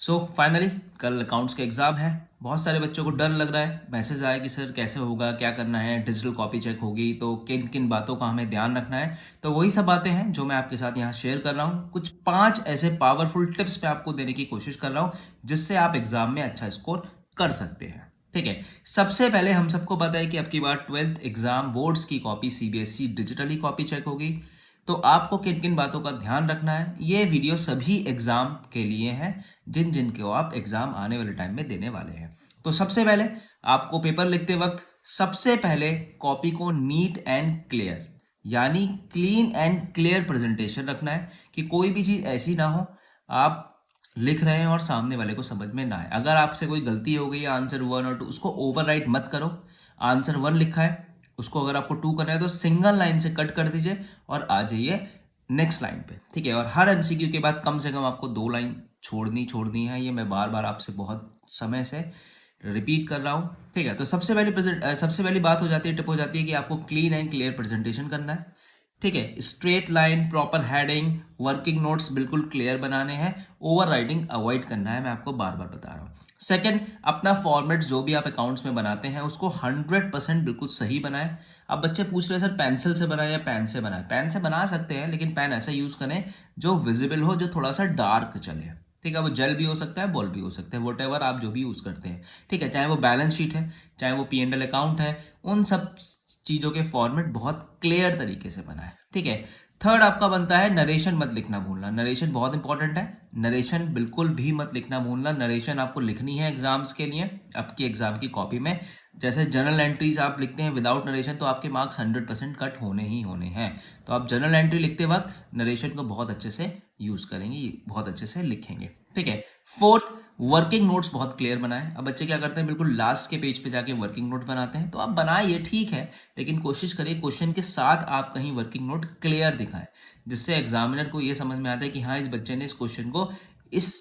So finally कल accounts का exam है। बहुत सारे बच्चों को डर लग रहा है, मैसेज आया कि सर कैसे होगा, क्या करना है, डिजिटल कॉपी चेक होगी तो किन किन बातों का हमें ध्यान रखना है। तो वही सब बातें हैं जो मैं आपके साथ यहाँ शेयर कर रहा हूँ। कुछ 5 ऐसे पावरफुल टिप्स मैं आपको देने की कोशिश कर रहा हूँ जिससे आप एग्जाम में अच्छा स्कोर कर सकते हैं। ठीक है, सबसे पहले हम सबको पता है कि अब की बार 12th एग्जाम बोर्ड्स की copy CBSE digitally copy check होगी। तो आपको किन किन बातों का ध्यान रखना है, ये वीडियो सभी एग्जाम के लिए है जिन जिन को आप एग्जाम आने वाले टाइम में देने वाले हैं। तो सबसे पहले आपको पेपर लिखते वक्त सबसे पहले कॉपी को नीट एंड क्लियर यानी क्लीन एंड क्लियर प्रेजेंटेशन रखना है कि कोई भी चीज ऐसी ना हो आप लिख रहे हैं और सामने वाले को समझ में ना आए। अगर आपसे कोई गलती हो गई है आंसर 1 और 2, उसको ओवरराइट मत करो। आंसर 1 लिखा है, उसको अगर आपको 2 करना है तो सिंगल लाइन से कट कर दीजिए और आ जाइए नेक्स्ट लाइन पे। ठीक है, और हर एमसीक्यू के बाद कम से कम आपको 2 लाइन छोड़नी है। ये मैं बार बार आपसे बहुत समय से रिपीट कर रहा हूँ। ठीक है, तो सबसे पहली बात हो जाती है, टिप हो जाती है कि आपको क्लीन एंड क्लियर प्रेजेंटेशन करना है। ठीक है, straight line, proper heading, working notes बिल्कुल क्लियर बनाने हैं, ओवर राइटिंग अवॉइड करना है, मैं आपको बार बार बता रहा हूँ। सेकंड, अपना फॉर्मेट जो भी आप अकाउंट्स में बनाते हैं उसको 100% बिल्कुल सही बनाएं। अब बच्चे पूछ रहे हैं सर पेंसिल से बनाए या पेन से बनाए। पेन से बना सकते हैं लेकिन पेन ऐसा यूज करें जो विजिबल हो, जो थोड़ा सा डार्क चले। ठीक है, वो जेल भी हो सकता है, बॉल भी हो सकता है, वट एवर आप जो भी यूज करते हैं। ठीक है, चाहे वो बैलेंस शीट है, चाहे वो P&L अकाउंट है, उन सब चीजों के फॉर्मेट बहुत क्लियर तरीके से बनाए। ठीक है, थर्ड आपका बनता है नरेशन मत लिखना भूलना। नरेशन बहुत इंपॉर्टेंट है, नरेशन बिल्कुल भी मत लिखना भूलना। नरेशन आपको लिखनी है एग्जाम्स के लिए, आपकी एग्जाम की कॉपी में। जैसे जर्नल एंट्रीज आप लिखते हैं विदाउट नरेशन तो आपके मार्क्स 100% कट होने ही होने हैं। तो आप जर्नल एंट्री लिखते वक्त नरेशन को बहुत अच्छे से यूज करेंगे, बहुत अच्छे से लिखेंगे। ठीक है, फोर्थ, वर्किंग नोट्स बहुत क्लियर बनाएं। अब बच्चे क्या करते हैं, बिल्कुल लास्ट के पेज पे जाके वर्किंग नोट बनाते हैं। तो आप बनाइए, ठीक है, लेकिन कोशिश करिए क्वेश्चन के साथ आप कहीं वर्किंग नोट क्लियर दिखाएं, जिससे एग्जामिनर को ये समझ में आता है कि हाँ इस बच्चे ने इस क्वेश्चन को इस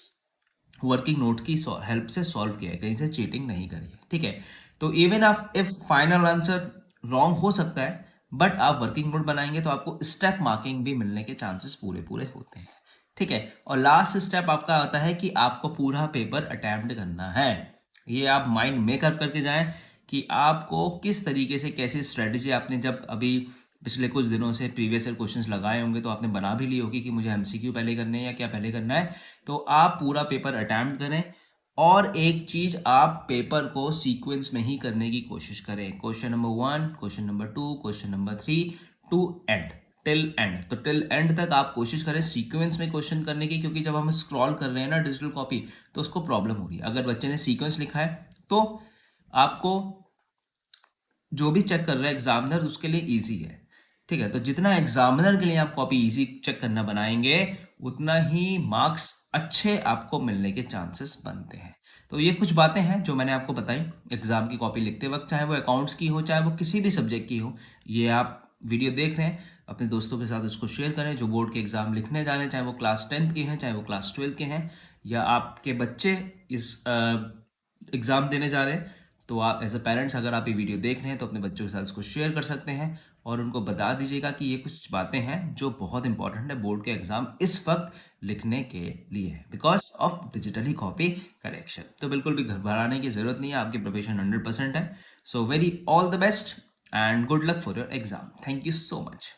वर्किंग नोट की हेल्प से सॉल्व किया है, कहीं से चीटिंग नहीं करी है। ठीक है, तो इवन आप इफ फाइनल आंसर रॉन्ग हो सकता है बट आप वर्किंग नोट बनाएंगे तो आपको स्टेप मार्किंग भी मिलने के चांसेस पूरे पूरे होते हैं। ठीक है, और लास्ट स्टेप आपका आता है कि आपको पूरा पेपर अटेम्प्ट करना है। ये आप माइंड मेकअप करके जाएं कि आपको किस तरीके से, कैसी स्ट्रेटेजी आपने जब अभी पिछले कुछ दिनों से प्रीवियस ईयर क्वेश्चंस लगाए होंगे तो आपने बना भी ली होगी कि मुझे एमसीक्यू पहले करने हैं या क्या पहले करना है। तो आप पूरा पेपर अटेम्प्ट करें और एक चीज, आप पेपर को सीक्वेंस में ही करने की कोशिश करें। Question number 1, question number 2, question number 3 to end, till end. तो टिल एंड तक आप कोशिश करें सीक्वेंस में क्वेश्चन करने की, क्योंकि जब हम स्क्रॉल कर रहे हैं ना डिजिटल कॉपी तो उसको प्रॉब्लम हो रही है। अगर बच्चे ने सीक्वेंस लिखा है तो आपको जो भी चेक कर रहा है एग्जामिनर उसके लिए ईजी है। ठीक है, तो जितना एग्जामिनर के लिए आप कॉपी इजी चेक करना बनाएंगे उतना ही मार्क्स अच्छे आपको मिलने के चांसेस बनते हैं। तो ये कुछ बातें हैं जो मैंने आपको बताई एग्जाम की कॉपी लिखते वक्त, चाहे वो अकाउंट्स की हो चाहे वो किसी भी सब्जेक्ट की हो। ये आप वीडियो देख रहे हैं, अपने दोस्तों के साथ इसको शेयर करें जो बोर्ड के एग्जाम लिखने जा रहे हैं, चाहे वो क्लास 10th के हैं, चाहे वो क्लास 12th के हैं, या आपके बच्चे इस एग्जाम देने जा रहे हैं। तो आप एज अ पेरेंट्स अगर आप ये वीडियो देख रहे हैं तो अपने बच्चों के साथ इसको शेयर कर सकते हैं और उनको बता दीजिएगा कि ये कुछ बातें हैं जो बहुत इंपॉर्टेंट है बोर्ड के एग्जाम इस वक्त लिखने के लिए है, because of digitally copy correction. तो बिल्कुल भी घबराने की जरूरत नहीं है, आपकी प्रिपरेशन 100% है। So very all the best and good luck for your exam. Thank you so much.